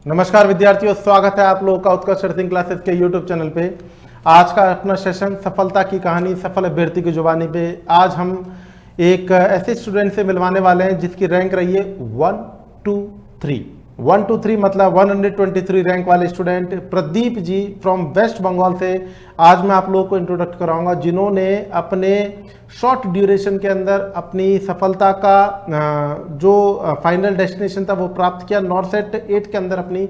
नमस्कार विद्यार्थियों, स्वागत है आप लोगों का उत्कर्ष अर्थिंग क्लासेस के यूट्यूब चैनल पे। आज का अपना सेशन सफलता की कहानी सफल अभ्यर्थी की जुबानी पे। आज हम एक ऐसे स्टूडेंट से मिलवाने वाले हैं जिसकी रैंक रही है 123 मतलब 123 रैंक वाले स्टूडेंट प्रदीप जी फ्रॉम वेस्ट बंगाल से आज मैं आप लोगों को इंट्रोडक्ट कराऊंगा, जिन्होंने अपने शॉर्ट ड्यूरेशन के अंदर अपनी सफलता का जो फाइनल डेस्टिनेशन था वो प्राप्त किया। नॉर्थ सेट 8 के अंदर अपनी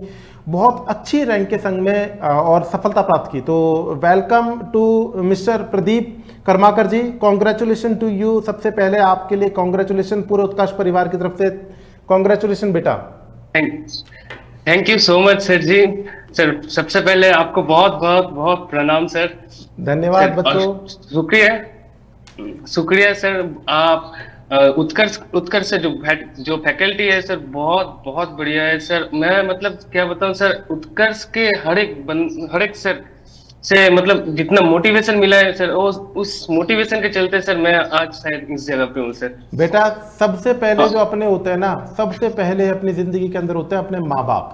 बहुत अच्छी रैंक के संग में और सफलता प्राप्त की। तो welcome to mister Pradeep Karmakar ji, congratulation to you. सबसे पहले आपके लिए कॉन्ग्रेचुलेशन, पूरे उत्कर्ष परिवार की तरफ से कॉन्ग्रेचुलेशन बेटा। Thank you so much sir ji. Sir सबसे पहले आपको बहुत बहुत बहुत प्रणाम सर। धन्यवाद बच्चों। शुक्रिया सर। आप उत्कर्ष से जो फैकल्टी है सर बहुत बहुत बढ़िया है सर। मैं मतलब क्या बताऊं सर, उत्कर्ष के हर एक सर से मतलब जितना मोटिवेशन मिला है सर, उस मोटिवेशन के चलते सर मैं आज शायद इस जगह पे हूँ सर। बेटा सबसे पहले जो अपने होते हैं ना, सबसे पहले अपनी जिंदगी के अंदर होते हैं अपने माँ बाप।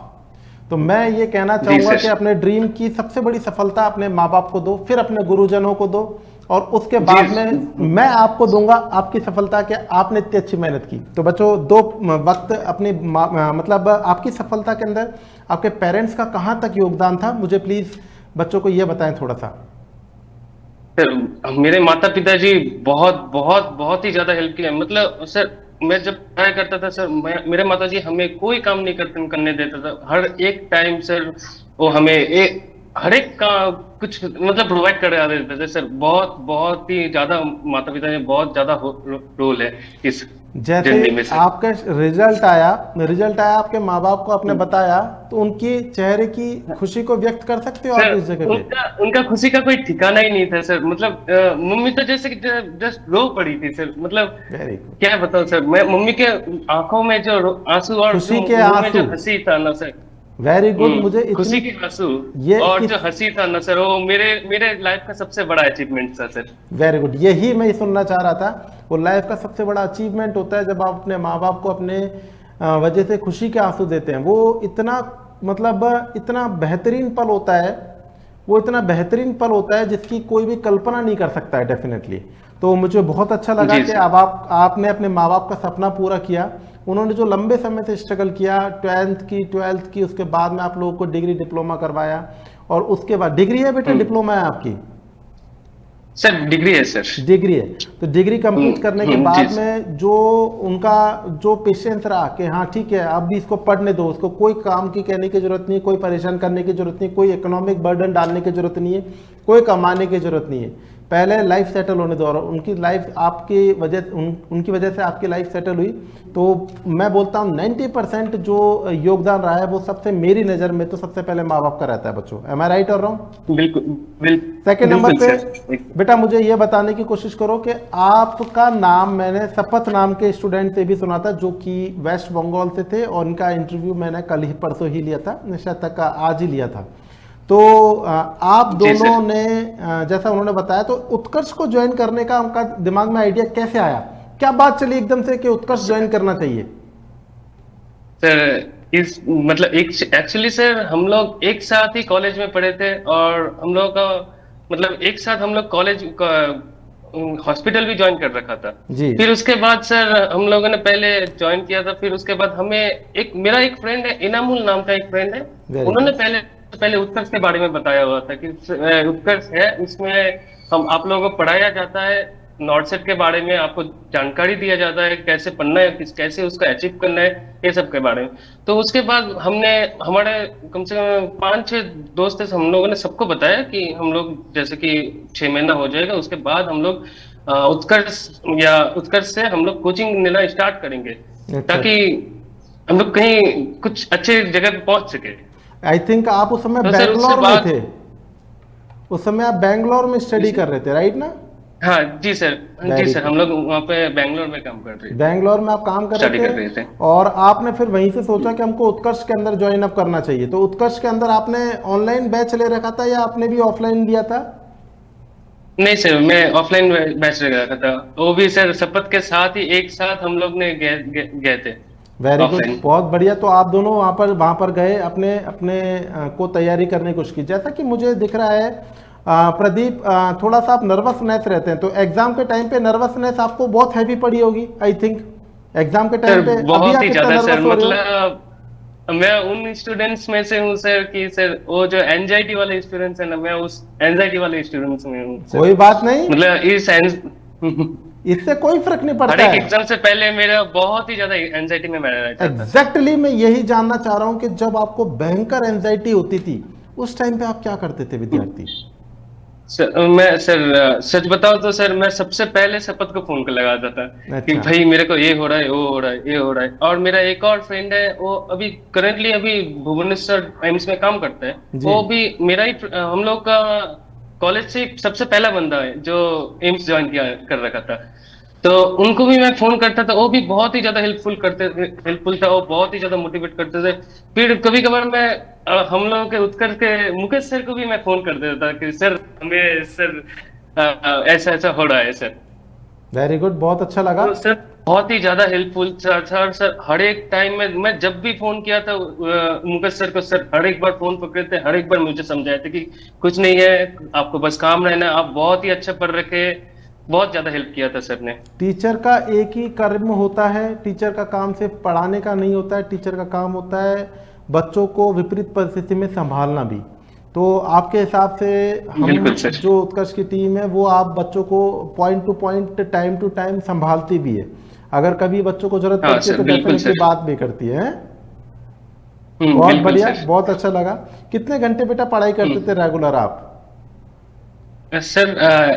तो मैं ये कहना चाहूंगा कि अपने ड्रीम की सबसे बड़ी सफलता अपने माँ बाप को दो, फिर अपने गुरुजनों को दो, और उसके बाद में मैं आपको दूंगा आपकी सफलता के आपने इतनी अच्छी मेहनत की। तो बच्चों दो वक्त अपनी मतलब आपकी सफलता के अंदर आपके पेरेंट्स का कहाँ तक योगदान था, मुझे प्लीज बच्चों को ये बताएं थोड़ा सा। सर मेरे माता पिता जी बहुत बहुत बहुत ही ज्यादा हेल्प किया। मतलब सर मैं जब पढ़ाई करता था सर, मेरे माता जी हमें कोई काम नहीं करने देता था। हर एक टाइम सर वो हमें हर एक का कुछ मतलब प्रोवाइड कर देते थे सर। बहुत बहुत ही ज्यादा माता पिता ने बहुत ज्यादा रोल है इस जर्नी में जैसे सर। आपका रिजल्ट आया आपके माँ बाप को आपने बताया, तो उनकी चेहरे की खुशी को व्यक्त कर सकते हो आप सर इस जगह पे? उनका खुशी का कोई ठिकाना ही नहीं था सर। मतलब मम्मी तो जैसे कि जस्ट रो पड़ी थी सर। मतलब वेरी गुड। क्या बताऊं सर, मैं मम्मी के आंखों में जो आंसू और जो खुशी के मुंह में आंसू। जो हंसी था ना सर। Very good. मुझे खुशी इतनी के आंसू ये और जो इस हंसी था ना सर, वो मेरे मेरे लाइफ का सबसे बड़ा अचीवमेंट था सर। वेरी गुड, यही मैं सुनना चाह रहा था। वो लाइफ का सबसे बड़ा अचीवमेंट होता है जब आप अपने माँ बाप को अपने वजह से खुशी के आंसू देते हैं। वो इतना मतलब इतना बेहतरीन पल होता है, वो इतना बेहतरीन पल होता है जिसकी कोई भी कल्पना नहीं कर सकता है डेफिनेटली। तो मुझे बहुत अच्छा लगा जी कि सर। अब आपने अपने माँ बाप का सपना पूरा किया। उन्होंने जो लंबे समय से स्ट्रगल किया, 12th की, उसके बाद में आप लोगों को डिग्री डिप्लोमा करवाया, और उसके बाद डिग्री है बेटा, डिप्लोमा है आपकी? सर डिग्री है सर। डिग्री है। तो डिग्री कंप्लीट करने के जी बाद सर। में जो उनका जो पेशेंस रहा कि हाँ ठीक है अब भी इसको पढ़ने दो, उसको कोई काम की कहने की जरूरत नहीं, कोई परेशान करने की जरूरत नहीं, कोई इकोनॉमिक बर्डन डालने की जरूरत नहीं है, कोई कमाने की जरूरत नहीं है, पहले लाइफ सेटल होने दो। और उनकी लाइफ आपकी वजह उनकी वजह से आपकी लाइफ सेटल हुई। तो मैं बोलता हूँ 90% जो योगदान रहा है वो सबसे, मेरी नज़र में तो सबसे पहले माँ बाप का रहता है बच्चों। एम आई राइट और रॉन्ग? बिल्कुल सेकेंड नंबर बिल्कुल पे सर। बेटा मुझे ये बताने की कोशिश करो कि आपका नाम मैंने शपथ नाम के स्टूडेंट से भी सुना था जो कि वेस्ट बंगाल से थे, और उनका इंटरव्यू मैंने कल ही परसों ही लिया था, शायद तक आज ही लिया था। तो आप दोनों ने जैसा उन्होंने बताया, तो उत्कर्ष को ज्वाइन करने का उनका दिमाग में आइडिया कैसे आया? क्या बात चली एकदम से कि उत्कर्ष ज्वाइन करना चाहिए? सर इस मतलब एक एक्चुअली सर हम लोग एक साथ ही कॉलेज में पढ़े थे, और हम लोग का मतलब एक साथ हम लोग कॉलेज का हॉस्पिटल भी ज्वाइन कर रखा था। जी। फिर उसके बाद सर हम लोगों ने पहले ज्वाइन किया था। फिर उसके बाद हमें मेरा एक फ्रेंड है, इनामुल नाम का एक फ्रेंड है, वेरी उन्होंने गुड। पहले पहले उत्कर्ष के बारे में बताया हुआ था कि उत्कर्ष है, उसमें हम आप लोगों को पढ़ाया जाता है, नॉर्थ सेट के बारे में आपको जानकारी दिया जाता है, कैसे पढ़ना है, कैसे उसको अचीव करना है, ये सब के बारे में। तो उसके बाद हमने हमारे कम से कम 5-6 दोस्त थे, हम लोगों ने सबको बताया कि हम लोग जैसे कि 6 महीना हो जाएगा, उसके बाद हम लोग उत्कर्ष से हम लोग कोचिंग लेना स्टार्ट करेंगे, अच्छा। ताकि हम लोग कहीं कुछ अच्छे जगह पे पहुंच सके। आई थिंक आप उस समय तो सर उसके बैंगलोर में बाद थे, उस समय आप बैंगलोर में स्टडी कर रहे थे, राइट ना? हाँ जी सर। जी वेरी सर, गुड। हम लोग वहाँ पे बैंगलोर में काम कर रहे थे, बैंगलोर में आप काम कर स्टडी रहे कर थे, रहे थे। और आपने फिर वहीं से सोचा कि हमको उत्कर्ष के अंदर ज्वाइन अप करना चाहिए। तो उत्कर्ष के अंदर आपने ऑनलाइन बैच ले रखा था या आपने भी ऑफलाइन लिया था? नहीं सर, मैं ऑफलाइन बैच लगा रखा था, वो भी सर शपथ के साथ ही एक साथ हम लोग ने गए थे। Very good, offline. बहुत बढ़िया। तो आप दोनों वहाँ पर गए, अपने अपने को तैयारी करने की कोशिश की। जैसा कि मुझे दिख रहा है प्रदीप, थोड़ा सा आप नर्वसनेस रहते हैं, तो एग्जाम के टाइम पे नर्वसनेस आपको बहुत हैवी पड़ी होगी आई थिंक। एग्जाम के सर टाइम पे अभी बहुत आप ही कितना ज्यादा सर, नर्वस हो रहे हो? मतलब मैं उन स्टूडेंट्स में से हूँ सर कि सर वो जो एंजाइटी वाले स्टूडेंट्स है ना, मैं उस एंजाइटी वाले स्टूडेंट्स में हूँ सर। कोई बात नहीं, मतलब इससे कोई फर्क नहीं हर पड़ता एक है। एग्जाम से पहले मेरा बहुत ही ज्यादा एंजाइटी में मैं रहता था सर। एग्जैक्टली मैं यही जानना चाह रहा हूं कि जब आपको भयंकर एंजाइटी होती थी उस टाइम पे आप क्या करते थे विद्यार्थी? मैं सर सच बताऊं तो सर मैं सबसे पहले शपथ को फोन कर लगाता था कि अच्छा। भाई मेरे को ये हो रहा है, वो हो रहा है, ये हो रहा है। और मेरा एक और फ्रेंड है, वो अभी करंटली अभी भुवनेश्वर एम्स में काम करता है। जी। वो भी मेरा ही हम लोग का कॉलेज से ही सबसे पहला बंदा है जो एम्स ज्वाइन किया कर रखा था। तो उनको भी मैं फोन करता था, वो भी बहुत ही ज्यादा हेल्पफुल था, वो बहुत ही ज्यादा मोटिवेट करते थे। फिर कभी कभार मैं हम लोगों के उत्कर्ष के मुकेश सर को भी मैं फोन कर देता था कि सर हमें सर ऐसा ऐसा हो रहा है सर। वेरी गुड, बहुत अच्छा लगा। तो सर बहुत ही ज्यादा हेल्पफुल सर हर एक टाइम में मैं जब भी फोन किया था मुकेश सर को, सर हर एक बार फोन पकड़े थे, हर एक बार मुझे समझाए थे कि कुछ नहीं है, आपको बस काम रहना है, आप बहुत ही अच्छा पढ़ रखे। बहुत ज्यादा हेल्प किया था सर ने। टीचर का एक ही कर्म होता है, टीचर का काम सिर्फ पढ़ाने का नहीं होता है, टीचर का काम होता है बच्चों को विपरीत परिस्थिति में संभालना भी। तो आपके हिसाब से हम बिल्कुल सर। जो उत्कर्ष की टीम है वो आप बच्चों को point to point time to time संभालती भी है, अगर कभी बच्चों को जरूरत हाँ पड़ती है सर, तो बिल्कुल डेफिनेटली सर। बात भी करती है। बहुत बिल्कुल बढ़िया, सर। बहुत अच्छा लगा। कितने घंटे बेटा पढ़ाई करते थे हम्म रेगुलर आप? सर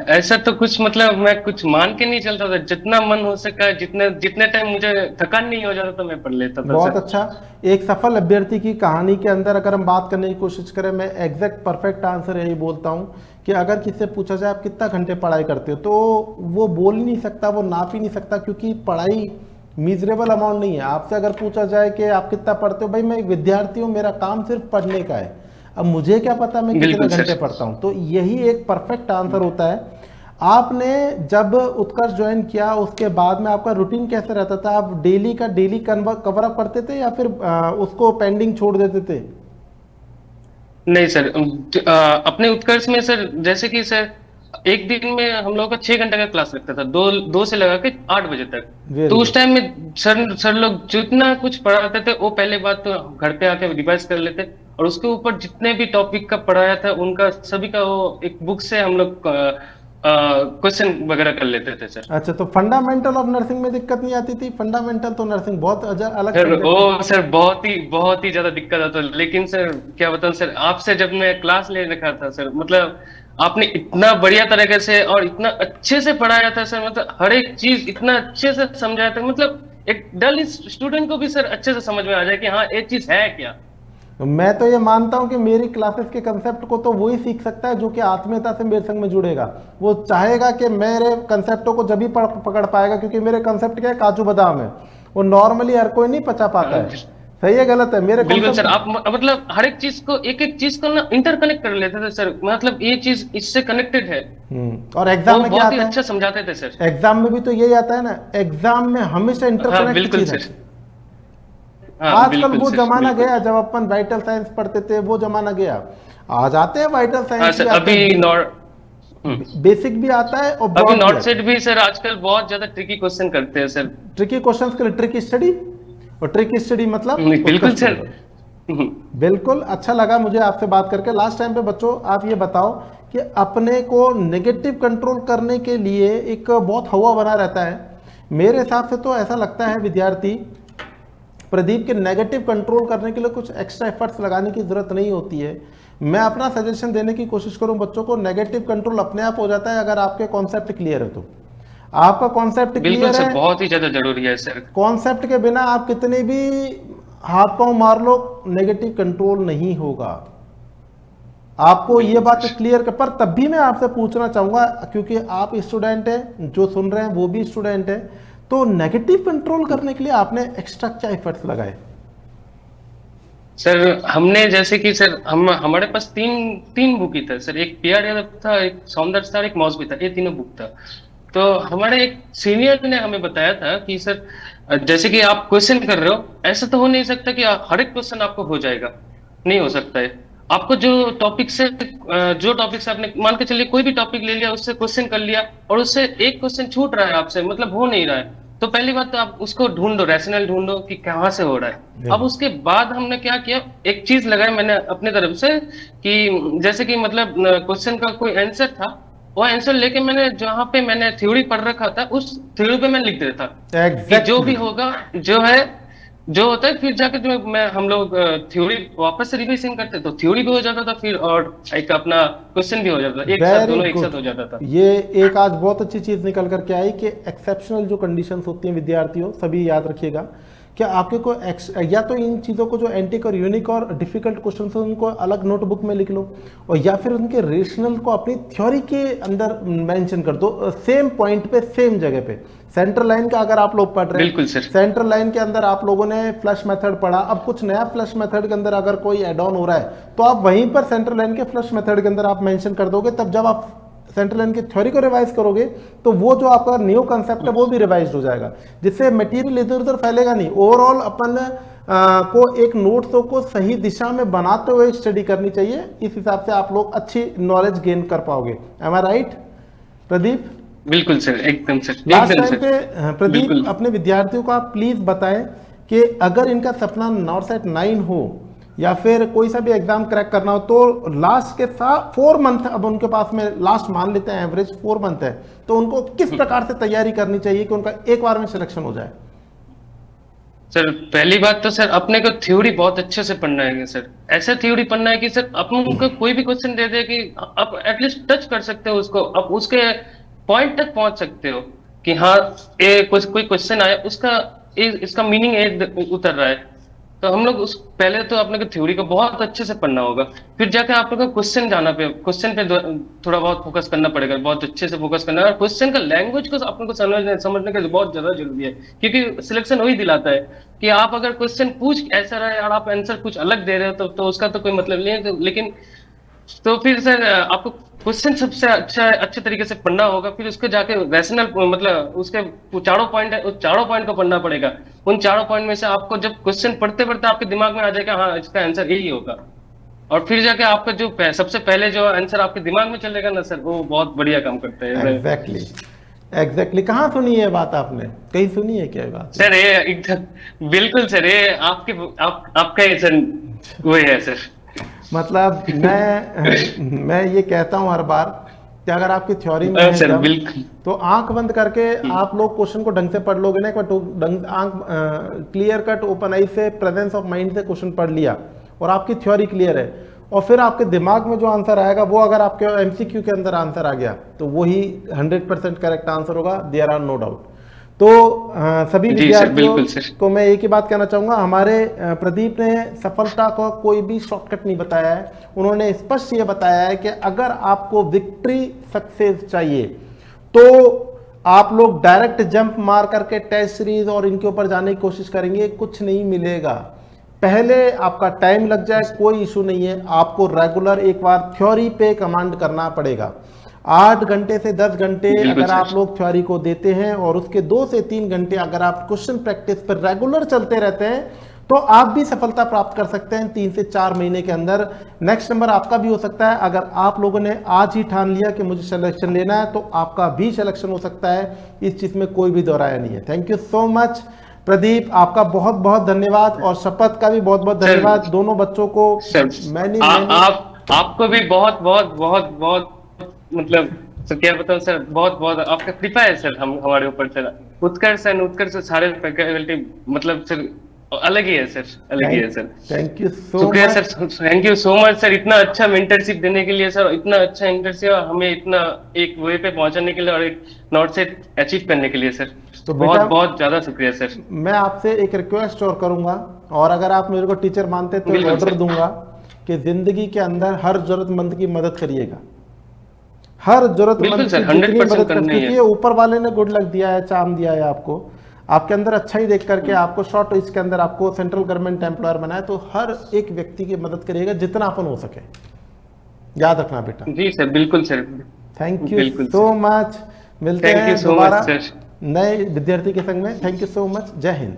ऐसा तो कुछ मतलब मैं कुछ मान के नहीं चलता था, जितना मन हो सका, जितने जितने टाइम मुझे थकान नहीं हो जाता तो मैं पढ़ लेता था बहुत सर। अच्छा। एक सफल अभ्यर्थी की कहानी के अंदर अगर हम बात करने की कोशिश करें, मैं एग्जैक्ट परफेक्ट आंसर यही बोलता हूँ कि अगर किसी से पूछा जाए आप कितना घंटे पढ़ाई करते हो, तो वो बोल ही नहीं सकता, वो नाप ही नहीं सकता, क्योंकि पढ़ाई मिजरेबल अमाउंट नहीं है। आपसे अगर पूछा जाए कि आप कितना पढ़ते हो, भाई मैं एक विद्यार्थी हूँ, मेरा काम सिर्फ पढ़ने का है, अब मुझे क्या पता मैं कितने बिल्कुल घंटे सर। पढ़ता हूँ। तो यही एक परफेक्ट आंसर होता है। आपने जब उत्कर्ष ज्वाइन किया उसके बाद में आपका रूटीन कैसे रहता था? आप डेली का डेली कवर अप करते थे या फिर उसको पेंडिंग छोड़ देते थे? नहीं सर, अपने उत्कर्ष में सर जैसे कि सर एक दिन में हम लोग का 6 घंटे का क्लास लगता था, दो दो से लगा के 8 बजे तक। वेरी तो उस गुड। टाइम में सर लोग जितना कुछ पढ़ाते थे वो पहले बात तो घर पे आके रिवाइज कर लेते, और उसके ऊपर जितने भी टॉपिक का पढ़ाया था उनका सभी का वो एक बुक से हम लोग क्वेश्चन वगैरह कर लेते थे सर। अच्छा, तो फंडामेंटल ऑफ नर्सिंग में दिक्कत नहीं आती थी? फंडामेंटल तो नर्सिंग बहुत अलग सर सब्जेक्ट है। ओ सर बहुत ही ज्यादा दिक्कत आता, लेकिन सर क्या बताऊं सर, आपसे जब मैं क्लास ले रखा था सर, मतलब आपने इतना बढ़िया तरीके से और इतना अच्छे से पढ़ाया था सर, मतलब हर एक चीज इतना अच्छे से समझाया था, मतलब एक डल स्टूडेंट को भी सर अच्छे से समझ में आ जाए कि हाँ ये चीज है क्या। तो मैं तो ये मानता हूँ कि मेरी क्लासेस के कंसेप्ट को तो वही सीख सकता है जो कि आत्मीयता से मेरे संग में जुड़ेगा। वो चाहेगा कि मेरे कंसेप्टों को जब भी पकड़ पाएगा, क्योंकि मेरे कंसेप्ट क्या है, काजू बादाम है, वो नॉर्मली हर कोई नहीं पचा पाता है। सही है गलत है मेरे बिल्कुल सर, कॉन्सेप्ट? आप मतलब हर एक चीज को एक एक चीज को ना इंटरकनेक्ट कर लेते थे सर, मतलब ये चीज इससे कनेक्टेड है। और एग्जाम वो में क्या बहुत ही आता अच्छा है? समझाते थे सर। एग्जाम में भी तो यही आता है ना, एग्जाम में हमेशा हाँ इंटरकनेक्ट बिल्कुल चीज है। सर। हाँ आजकल बिल्कुल वो सर, जमाना बिल्कुल। गया जब अपन वाइटल साइंस पढ़ते थे, वो जमाना गया। आ जाते हैं वाइटल हाँ साइंस भी सर, आते अभी हैं, नॉर्थ बेसिक भी आता है और अभी ब्रॉड भी नॉर्थ आता सेट है। भी सर आजकल बहुत ज्यादा ट्रिकी क्वेश्चन करते हैं सर। ट्रिकी क्वेश्चंस के लिए ट्रिक स्टडी, और ट्रिक स्टडी मतलब बिल्कुल उत्कर्ष सर। पढ़ना। बिल्कुल अच्छा लगा मुझे आपसे बात करके। लास्ट टाइम पे बच्चों आप ये बताओ कि अपने को नेगेटिव कंट्रोल करने के लिए एक बहुत हवा बना रहता है। मेरे हिसाब से तो ऐसा लगता है विद्यार्थी प्रदीप के नेगेटिव कंट्रोल करने के लिए कुछ एक्स्ट्रा एफर्ट्स लगाने की ज़रूरत नहीं होती है। मैं अपना सजेशन देने की कोशिश करूं बच्चों को, नेगेटिव कंट्रोल अपने आप हो जाता है अगर आपके कॉन्सेप्ट क्लियर है तो। आपका कॉन्सेप्ट बिल्कुल क्लियर सर, है, बहुत ही ज्यादा जरूरी है सर। कॉन्सेप्ट के बिना आप कितने भी हाथ पांव मार लो, नेगेटिव कंट्रोल नहीं होगा। आपको ये बिल्कुल बात सर। क्लियर कर, पर तब भी मैं आपसे पूछना चाहूंगा क्योंकि आप स्टूडेंट हैं, जो सुन रहे हैं वो भी स्टूडेंट है, तो नेगेटिव कंट्रोल करने के लिए आपने एक्स्ट्रा क्या एफर्ट्स लगाए? सर हमने जैसे कि सर हम हमारे पास तीन तीन बुक ही था सर, एक पीआर यादव था, एक सौंदर्य था, एक मौसमी था, ये तीनों बुक था। तो हमारे एक सीनियर ने हमें बताया था कि सर जैसे कि आप क्वेश्चन कर रहे हो, ऐसा तो हो नहीं सकता कि हर एक क्वेश्चन आपको हो जाएगा, नहीं हो सकता है। आपको जो टॉपिक से आपने मान के चलिए कोई भी टॉपिक ले लिया, उससे क्वेश्चन कर लिया, और उससे एक क्वेश्चन छूट रहा है आपसे, मतलब हो नहीं रहा है, तो पहली बात तो आप उसको ढूंढो, रैशनल ढूंढो कि कहाँ से हो रहा है। अब नहीं, उसके बाद हमने क्या किया, एक चीज लगाई मैंने अपने तरफ से, कि जैसे कि मतलब क्वेश्चन का कोई आंसर था, वो आंसर लेके मैंने जहां पे मैंने थ्योरी पढ़ रखा था, उस थ्योरी पे मैं लिख देता कि जो भी एग्जैक्टली। होगा, जो है, जो होता है, फिर जाकर जो मैं हम लोग थ्योरी वापस से रिवीजन करते, तो थ्योरी भी हो जाता था फिर, और एक अपना क्वेश्चन भी हो जाता था, एक साथ वेरी दोनों एक गुड। साथ हो जाता था। ये एक आज बहुत अच्छी चीज़ निकल करके आई कि एक्सेप्शनल जो कंडीशंस होती हैं विद्यार्थियों, सभी याद रखिएगा कि आपके को या तो इन चीज़ों को जो एंटिक और यूनिक और डिफिकल्ट क्वेश्चन है उनको अलग नोटबुक में लिख लो, और या फिर उनके रेशनल को अपनी थ्योरी के अंदर मेंशन कर दो, सेम पॉइंट पे सेम जगह पे। सेंट्रल लाइन का अगर आप लोग पढ़ रहे बिल्कुल हैं, सर। सेंट्रल लाइन के अंदर आप लोगों ने फ्लश मेथड पढ़ा, अब कुछ नया फ्लश मेथड के अंदर अगर कोई एड ऑन हो रहा है तो आप वहीं पर सेंट्रल लाइन के फ्लश मेथड के अंदर आप मेंशन कर दोगे, तब जब आप सेंट्रल लाइन की थ्योरी को रिवाइज करोगे तो वो जो आपका न्यू कंसेप्ट है वो भी रिवाइज हो जाएगा, जिससे मटेरियल इधर उधर फैलेगा नहीं। ओवरऑल अपन को एक नोट्सों को सही दिशा में बनाते हुए स्टडी करनी चाहिए, इस हिसाब से आप लोग अच्छी नॉलेज गेन कर पाओगे। एम आई राइट प्रदीप? बिल्कुल सर, एकदम सर, लास्ट एकदम टाइम सर। पे प्रदीप बिल्कुल अपने विद्यार्थियों को आप प्लीज बताएं कि अगर इनका सपना नॉर्थ सेट 9 हो या फिर कोई सा भी एग्जाम क्रैक करना हो, तो लास्ट के साथ 4 मंथ अब उनके पास में, लास्ट मान लेते हैं एवरेज 4 मंथ है, तो उनको किस प्रकार से तैयारी करनी चाहिए कि उनका एक बार में सिलेक्शन हो जाए? सर, पहली बात तो सर अपने को थ्योरी बहुत अच्छे से पढ़ना है सर। ऐसा थ्योरी पढ़ना है कि सर अपन को कोई भी क्वेश्चन दे दे कि आप एटलीस्ट टच कर सकते हो उसको, आप उसके पॉइंट तक पहुंच सकते हो कि हाँ, ये कुछ कोई क्वेश्चन आया, इसका मीनिंग उतर रहा है। तो हम लोग उस पहले तो अपने को थ्योरी को बहुत अच्छे से पढ़ना होगा, फिर जाके आप लोग को क्वेश्चन पे थोड़ा बहुत फोकस करना पड़ेगा, बहुत अच्छे से फोकस करना है, और क्वेश्चन का लैंग्वेज को अपने को समझने का बहुत ज्यादा जरूरी है, क्योंकि सिलेक्शन वही दिलाता है कि आप अगर क्वेश्चन पूछ ऐसा रहे और आप आंसर कुछ अलग दे रहे हो, तो उसका तो कोई मतलब नहीं है, लेकिन तो फिर सर आपको क्वेश्चन सबसे अच्छे तरीके से पढ़ना होगा, फिर उसको जाके रैशनल, मतलब उसके वो चारों पॉइंट है, उस चारों पॉइंट को पढ़ना पड़ेगा। उन चारों पॉइंट में से आपको जब क्वेश्चन पढ़ते पढ़ते आपके दिमाग में आ जाएगा, हाँ इसका आंसर यही होगा, और फिर जाके आपका जो सबसे पहले जो आंसर आपके दिमाग में चलेगा ना सर, वो बहुत बढ़िया काम करता है। Exactly, exactly. कहाँ सुनी है बात आपने, कहीं सुनी है क्या ये बात? सर ये एकदम बिल्कुल सर, ये आपका ही सर, वही है सर। मतलब मैं ये कहता हूँ हर बार कि अगर आपकी थ्योरी में है सर दम, बिल्कुल। तो आंख बंद करके आप लोग क्वेश्चन को ढंग से पढ़ लोगे ना, एक बार आंख क्लियर कट ओपन आई से प्रेजेंस ऑफ माइंड से क्वेश्चन पढ़ लिया और आपकी थ्योरी क्लियर है, और फिर आपके दिमाग में जो आंसर आएगा वो अगर आपके एमसीक्यू के अंदर आंसर आ गया तो वही 100% करेक्ट आंसर होगा, देयर आर नो डाउट। तो सभी जी सर, विद्यार्थियों बिल्कुल सर। को मैं एक ही बात कहना चाहूंगा, हमारे प्रदीप ने सफलता को कोई भी शॉर्टकट नहीं बताया है, उन्होंने स्पष्ट ये बताया है कि अगर आपको विक्ट्री सक्सेस चाहिए तो आप लोग डायरेक्ट जंप मार करके टेस्ट सीरीज और इनके ऊपर जाने की कोशिश करेंगे, कुछ नहीं मिलेगा। पहले आपका टाइम लग जाए कोई इशू नहीं है, आपको रेगुलर एक बार थ्योरी पे कमांड करना पड़ेगा। 8 घंटे से 10 घंटे बिल्कुल अगर आप सर। लोग थ्योरी को देते हैं और उसके 2 से 3 घंटे अगर आप क्वेश्चन प्रैक्टिस पर रेगुलर चलते रहते हैं, तो आप भी सफलता प्राप्त कर सकते हैं 3 से 4 महीने के अंदर। नेक्स्ट नंबर आपका भी हो सकता है, अगर आप लोगों ने आज ही ठान लिया कि मुझे सिलेक्शन लेना है तो आपका भी सिलेक्शन हो सकता है, इस चीज में कोई भी दोहराया नहीं है। Thank you so much Pradeep, आपका बहुत बहुत धन्यवाद, और शपथ का भी बहुत बहुत सर, धन्यवाद दोनों बच्चों को। सर मैंने आपको भी बहुत बहुत बहुत बहुत, मतलब सर क्या बताऊं सर, बहुत बहुत आपका कृपा है सर, हम हमारे ऊपर सर। उत्कर्ष सारे फैकल्टी, मतलब सर अलग ही है सर, अलग ही है सर। थैंक यू सो शुक्रिया much. Sir, thank you so much sir, इतना अच्छा मेंटरशिप देने के लिए सर, इतना अच्छा इंटरशिप हमें इतना एक वे पे पहुंचाने के लिए, और एक नॉर्थ से अचीव करने के लिए सर, तो बहुत बेटा बहुत ज्यादा शुक्रिया सर। मैं आपसे एक रिक्वेस्ट और करूंगा, और अगर आप मेरे को टीचर मानते तो बिल्कुल ऑर्डर सर। दूंगा कि जिंदगी के अंदर हर जरूरतमंद की मदद करिएगा, हर जरूरतमंद बिल्कुल की सर, जितनी 100% मदद कर, करना ही क्योंकि है। ये ऊपर वाले ने गुड लक दिया है, चाम दिया है आपको, आपके अंदर अच्छा ही देख करके आपको शॉर्ट इसके अंदर आपको सेंट्रल गवर्नमेंट एम्प्लॉयर बनाया, तो हर एक व्यक्ति की मदद करिएगा जितना अपन हो सके, याद रखना बेटा। जी सर, बिल्कुल सर। थैंक यू बिल्कुल सो सर। मच, मिलते थैंक यू हैं सो मच दोबारा सर। नए विद्यार्थी के संग में। Thank you so much. जय हिंद।